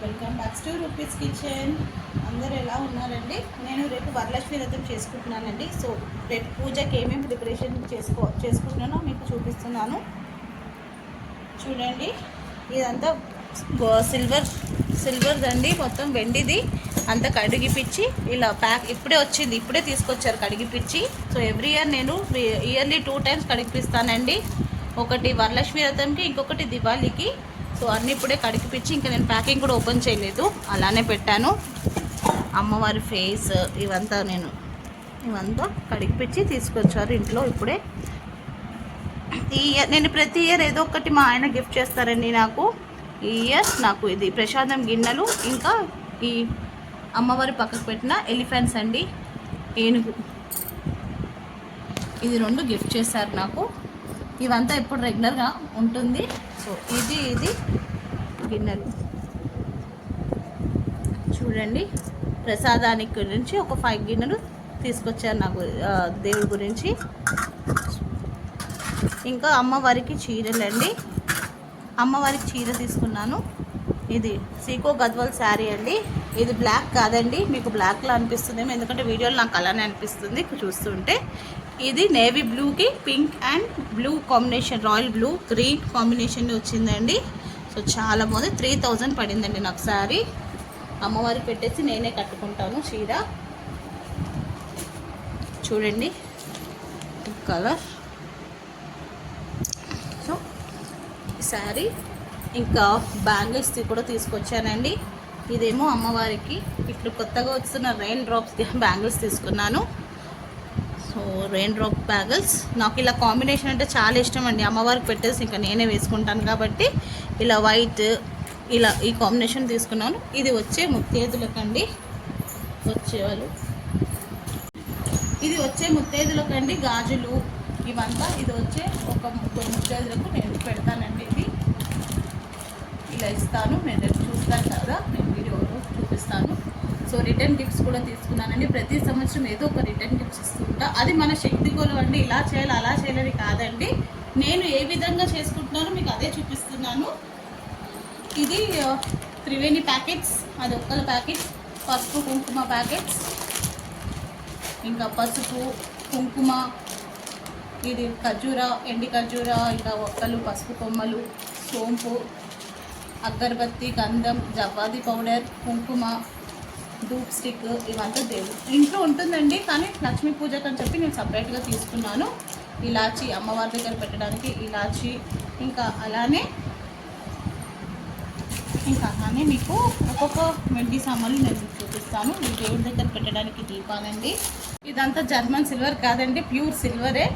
Welcome back to rupees kitchen. అందరూ ఎలా ఉన్నారండి? నేను రేపు వరలక్ష్మి వ్రతం చేసుకుంటున్నానండి. సో రేపు పూజకి ఏమేమి ప్రిపరేషన్ చేసుకుంటున్నానో మీకు చూపిస్తున్నాను. చూడండి, ఇదంతా సిల్వర్దండి, మొత్తం వెండిది. అంతా కడిగిపిచ్చి ఇలా ప్యాక్ ఇప్పుడే వచ్చింది, ఇప్పుడే తీసుకొచ్చారు కడిగిపిచ్చి. సో ఎవ్రీ ఇయర్ నేను ఇయర్లీ 2 టైమ్స్ కడిగిపిస్తానండి. ఒకటి వరలక్ష్మి వ్రతంకి, ఇంకొకటి దివాళీకి. సో అన్నీ ఇప్పుడే కడిగిపిచ్చి, ఇంకా నేను ప్యాకింగ్ కూడా ఓపెన్ చేయలేదు, అలానే పెట్టాను. అమ్మవారి ఫేస్ ఇవంతా కడిగిపిచ్చి తీసుకొచ్చారు ఇంట్లో ఇప్పుడే. ఈ ఇయర్ నేను ప్రతి ఇయర్ ఏదో ఒకటి మా ఆయన గిఫ్ట్ చేస్తారండి నాకు. ఈ ఇయర్ నాకు ఇది ప్రసాదం గిన్నెలు, ఇంకా ఈ అమ్మవారి పక్కకు పెట్టిన ఎలిఫెంట్స్ అండి, ఏనుగు, ఇది 2 గిఫ్ట్ చేశారు నాకు. ఇవంతా ఎప్పుడు రెగ్యులర్గా ఉంటుంది. సో ఇది గిన్నెలు చూడండి, ప్రసాదానికి గురించి ఒక 5 గిన్నెలు తీసుకొచ్చారు నాకు దేవుడి గురించి. ఇంకా అమ్మవారికి చీరలండి, అమ్మవారికి చీర తీసుకున్నాను. ఇది సీకో గద్వాల్ శారీ అండి. ఇది బ్లాక్ కాదండి, మీకు బ్లాక్లా అనిపిస్తుందేమో, ఎందుకంటే వీడియోలో నాకు అలానే అనిపిస్తుంది చూస్తుంటే. ఇది నేవీ బ్లూకి pink and blue combination, royal blue green combination వచ్చిందండి. సో చాలా బాగుంది. 3000 పడిందండి నాకు శారీ. అమ్మవారికి పెట్టేసి నేనే కట్టుకుంటాను చీర. చూడండి కలర్. సో శారీ, ఇంకా బ్యాంగిల్స్ కూడా తీసుకొచ్చానండి. ఇదేమో అమ్మవారికి ఇప్పుడు కొత్తగా వస్తున్న రెయిన్ డ్రాప్స్ బ్యాంగిల్స్ తీసుకున్నాను. సో రెయిన్ డ్రాప్ బ్యాంగిల్స్ నాకు ఇలా కాంబినేషన్ అంటే చాలా ఇష్టం అండి. అమ్మవారికి పెట్టేసి ఇంకా నేనే వేసుకుంటాను కాబట్టి ఇలా వైట్, ఇలా ఈ కాంబినేషన్ తీసుకున్నాను. ఇది వచ్చే ముత్తేదులకండి, ఇది వచ్చే ముత్తేదులకండి గాజులు ఇవంతా. ఇది వచ్చే ఒక 3 ముత్తేదులకు నేను పెడతానండి. ఇది ఇలా ఇస్తాను, నేను రేపు చూస్తాను కదా, నేను వీడియోలో చూపిస్తాను. సో రిటర్న్ గిఫ్ట్స్ కూడా తీసుకున్నానండి. ప్రతి సంవత్సరం ఏదో ఒక రిటర్న్ గిఫ్ట్స్ ఇస్తుంటా. అది మన శక్తి గోలు అండి. ఇలా చేయాలి అలా చేయాలని కాదండి, నేను ఏ విధంగా చేసుకుంటున్నానో మీకు అదే చూపిస్తున్నాను. ఇది త్రివేణి ప్యాకెట్స్, అది ఒక్కల ప్యాకెట్స్. పసుపు కుంకుమ ప్యాకెట్స్, ఇంకా పసుపు కుంకుమ, ఇది ఖర్జూర, ఎండి ఖర్జూర, ఇంకా ఒక్కలు, పసుపు కొమ్మలు, సోంపు, అగరబత్తి, గంధం, జవ్వాది పౌడర్, కుంకుమ, ధూప్ స్టిక్, ఇవంతా దేవుడు ఇంట్లో ఉంటుందండి. కానీ లక్ష్మీ పూజకు అని చెప్పి నేను సపరేట్గా తీసుకున్నాను. ఇలాచి, అమ్మవారి దగ్గర పెట్టడానికి ఇలాచి, ఇంకా అలానే మీకు ఒక్కొక్క వెండి సామాన్లు నేను చూపిస్తాను. ఈ దేవుడి దగ్గర పెట్టడానికి దీపాలండి. ఇదంతా జర్మన్ సిల్వర్ కాదండి, ప్యూర్ సిల్వరే.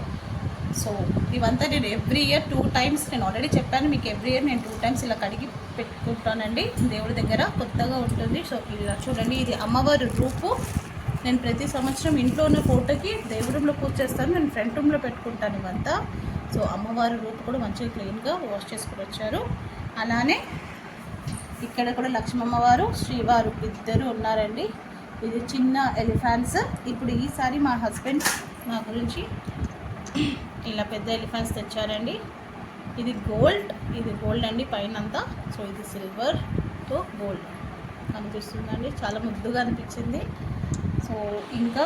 సో ఇవంతా నేను ఎవ్రీ ఇయర్ 2 టైమ్స్, నేను ఆల్రెడీ చెప్పాను మీకు, ఎవ్రీ ఇయర్ నేను 2 టైమ్స్ ఇలా కడిగి పెట్టుకుంటానండి దేవుడి దగ్గర, కొత్తగా ఉంటుంది. సో ఇలా చూడండి, ఇది అమ్మవారి రూపు. నేను ప్రతి సంవత్సరం ఇంట్లో ఉన్న ఫోటోకి దేవుడి రూమ్లో పూజ చేస్తాను, నేను ఫ్రంట్ రూమ్లో పెట్టుకుంటాను ఇవంతా. సో అమ్మవారి రూపు కూడా మంచిగా క్లీన్గా వాష్ చేసుకుని వచ్చారు. అలానే ఇక్కడ కూడా లక్ష్మమ్మవారు, శ్రీవారు ఇద్దరు ఉన్నారండి. ఇది చిన్న ఎలిఫెంట్స్. ఇప్పుడు ఈసారి మా హస్బెండ్ నా గురించి ఇలా పెద్ద ఎలిఫెంట్స్ తెచ్చారండి. ఇది గోల్డ్ అండి పైనంతా. సో ఇది సిల్వర్తో గోల్డ్ కనిపిస్తుందండి, చాలా ముద్దుగా అనిపించింది. సో ఇంకా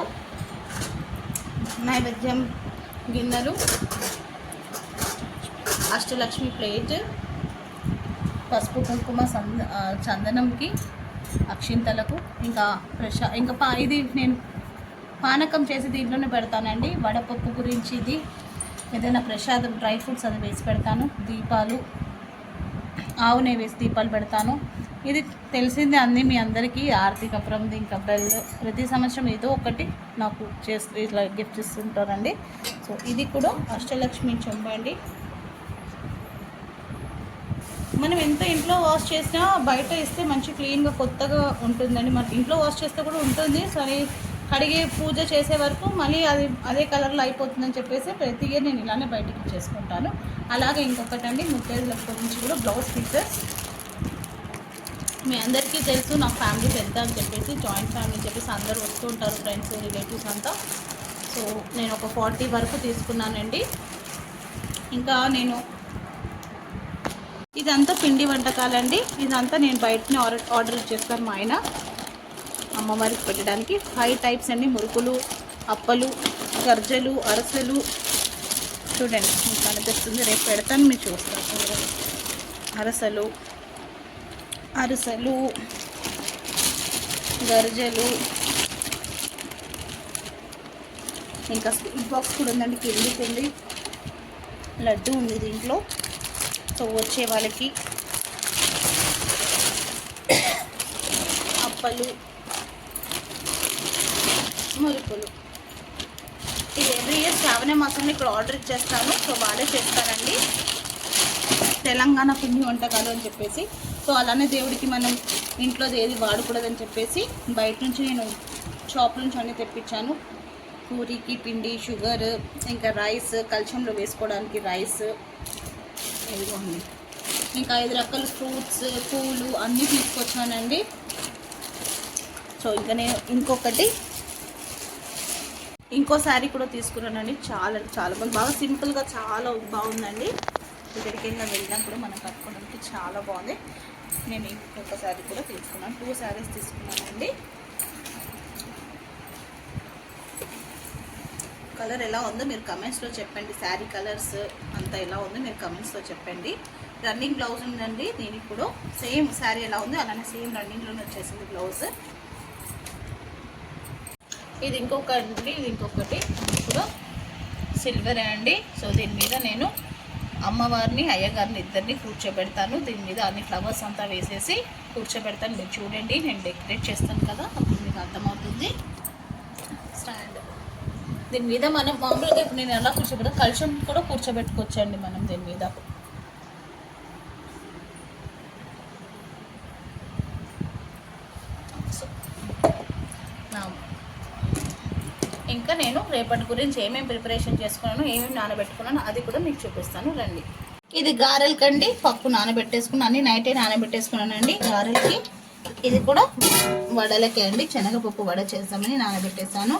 నైవేద్యం గిన్నెలు, అష్టలక్ష్మి ప్లేట్, పసుపు కుంకుమ చందనంకి, అక్షింతలకు, ఇంకా ఇది నేను పానకం చేసి దీంట్లోనే పెడతానండి. వడపప్పు గురించి, ఇది ఏదైనా ప్రసాదం డ్రై ఫ్రూట్స్ అది వేసి పెడతాను. దీపాలు, ఆవు నెయ్యి వేసి దీపాలు పెడతాను. ఇది తెలిసిందే అన్నీ మీ అందరికీ. ఆర్తి కప్రంది, ఇంకా బెల్, ప్రతి సంవత్సరం ఏదో ఒకటి నాకు చేసి ఇట్లా గిఫ్ట్ ఇస్తుంటారండి. సో ఇది కూడా అష్టలక్ష్మి చెంబు అండి. మనం ఎంత ఇంట్లో వాష్ చేసినా బయట ఇస్తే మంచి క్లీన్గా కొత్తగా ఉంటుందండి. మన ఇంట్లో వాష్ చేస్తే కూడా ఉంటుంది, సరే కడిగి పూజ చేసే వరకు మళ్ళీ అదే కలర్లో అయిపోతుందని చెప్పేసి ప్రతి ఇయర్ నేను ఇలానే బయటికి చేసుకుంటాను. అలాగే ఇంకొకటండి, ముత్తైదుల గురించి కూడా బ్లౌజ్ పీసెస్. మీ అందరికీ తెలుసు నా ఫ్యామిలీ పెద్ద అని చెప్పేసి, జాయింట్ ఫ్యామిలీ చెప్పేసి అందరూ వస్తూ ఉంటారు, ఫ్రెండ్స్, రిలేటివ్స్ అంతా. సో నేను ఒక 40 వరకు తీసుకున్నానండి. ఇంకా నేను ఇదంతా పిండి వంటకాలండి. ఇదంతా నేను బయటనే ఆర్డర్ ఇచ్చేస్తాను మా ఆయన అమ్మవారికి పెట్టడానికి. 5 టైప్స్ అండి, మురుకులు, అప్పలు, గర్జలు, అరసలు. చూడండి మీకు కనిపిస్తుంది, రేపు పెడతాను మీరు చూస్తారు. అరసలు గర్జలు, ఇంకా స్వీట్ బాక్స్ కూడా ఉందండి, పిండి లడ్డు ఉంది దీంట్లో. సో వచ్చే వాళ్ళకి అప్పలు, మురుకులు. ఇది ఎవ్రీ ఇయర్ శ్రావణ మాసంలో ఇక్కడ ఆర్డర్ ఇచ్చేస్తాను. సో వాళ్ళే చేస్తారండి, తెలంగాణ పిండి వంటకాలు అని చెప్పేసి. సో అలానే దేవుడికి మనం ఇంట్లో ఏది వాడకూడదని చెప్పేసి బయట నుంచి నేను షాప్ నుంచి అన్నీ తెప్పించాను. పూరికి పిండి, షుగర్, ఇంకా రైస్, కల్చంలో వేసుకోవడానికి రైస్, ఇదిగోండి. ఇంకా 5 రకాల ఫ్రూట్స్, పూలు అన్నీ తీసుకొచ్చానండి. సో ఇంకా నేను ఇంకో శారీ కూడా తీసుకున్నానండి. చాలా బాగా సింపుల్గా చాలా బాగుందండి. ఎక్కడికైనా వెళ్ళినప్పుడు మనం కట్టుకోవడానికి చాలా బాగుంది. నేను ఇంకొక శారీ కూడా తీసుకున్నాను. 2 శారీస్ తీసుకున్నానండి. కలర్ ఎలా ఉందో మీరు కమెంట్స్లో చెప్పండి. శారీ కలర్స్ అంతా ఎలా ఉందో మీరు కమెంట్స్లో చెప్పండి. రన్నింగ్ బ్లౌజ్ ఉందండి దీనికి కూడా. సేమ్ శారీ ఎలా ఉందో అలానే సేమ్ రన్నింగ్లోనే వచ్చేసింది బ్లౌజ్. ఇది ఇంకొకటి కూడా సిల్వరే అండి. సో దీని మీద నేను అమ్మవారిని, అయ్యగారిని ఇద్దరిని కూర్చోబెడతాను. దీని మీద అన్ని ఫ్లవర్స్ అంతా వేసేసి కూర్చోబెడతాను. మీరు చూడండి, నేను డెకరేట్ చేస్తాను కదా, అప్పుడు మీకు అర్థమవుతుంది. స్టాండ్ దీని మీద మనం మామూలుగా ఇప్పుడు నేను ఎలా కూర్చోబెడతాను, కలశం కూడా కూర్చోబెట్టుకోవచ్చండి మనం దీని మీద. ఇంకా నేను రేపటి గురించి ఏమేమి ప్రిపరేషన్ చేసుకున్నాను, ఏమేమి నానబెట్టుకున్నాను అది కూడా మీకు చూపిస్తాను రండి. ఇది గారెలకండి, పప్పు నానబెట్టేసుకున్నాను, అన్ని నైటే నానబెట్టేసుకున్నానండి గారెలకి. ఇది కూడా వడలకే అండి, శనగపప్పు వడ చేద్దామని నానబెట్టేసాను.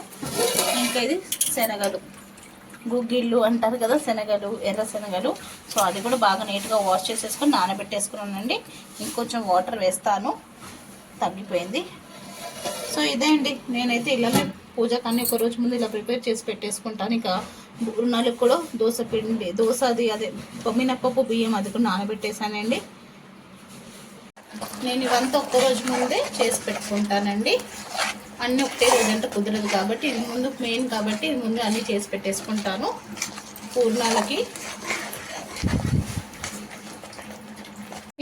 ఇంకా ఇది శనగలు, గుగ్గిళ్ళు అంటారు కదా, శనగలు, ఎర్ర శనగలు. సో అది కూడా బాగా నీట్గా వాష్ చేసేసుకొని నానబెట్టేసుకున్నానండి. ఇంకొంచెం వాటర్ వేస్తాను, తగ్గిపోయింది. సో ఇదే అండి, నేనైతే ఇళ్ళనే పూజకు అన్ని ఒక రోజు ముందు ఇలా ప్రిపేర్ చేసి పెట్టేసుకుంటాను. ఇక పూర్ణాలకు కూడా దోశ అదే మినపప్పు, బియ్యం అది కూడా నానబెట్టేసానండి. నేను ఇవంతా ఒక్క రోజు ముందే చేసి పెట్టుకుంటానండి. అన్నీ ఒకటే రోజు అంటే కుదరదు కాబట్టి ఇది ముందు మెయిన్ కాబట్టి ఇది ముందు అన్నీ చేసి పెట్టేసుకుంటాను. పూర్ణాలకి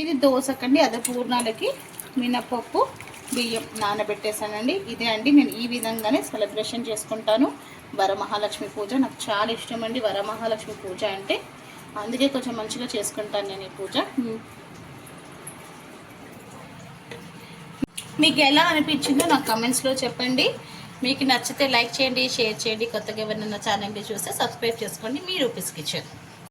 ఇది దోశకండి, అదే పూర్ణాలకి మినపప్పు, బియ్యం నానబెట్టేసానండి. ఇదే అండి, నేను ఈ విధంగానే సెలబ్రేషన్ చేసుకుంటాను. వరమహాలక్ష్మి పూజ నాకు చాలా ఇష్టం అండి. వరమహాలక్ష్మి పూజ అంటే అందుకే కొంచెం మంచిగా చేసుకుంటాను నేను ఈ పూజ. మీకు ఎలా అనిపించిందో నాకు కమెంట్స్లో చెప్పండి. మీకు నచ్చితే లైక్ చేయండి, షేర్ చేయండి. కొత్తగా ఎవరైనా ఛానల్ని చూస్తే సబ్స్క్రైబ్ చేసుకోండి. మీ రూపీస్ కిచెన్.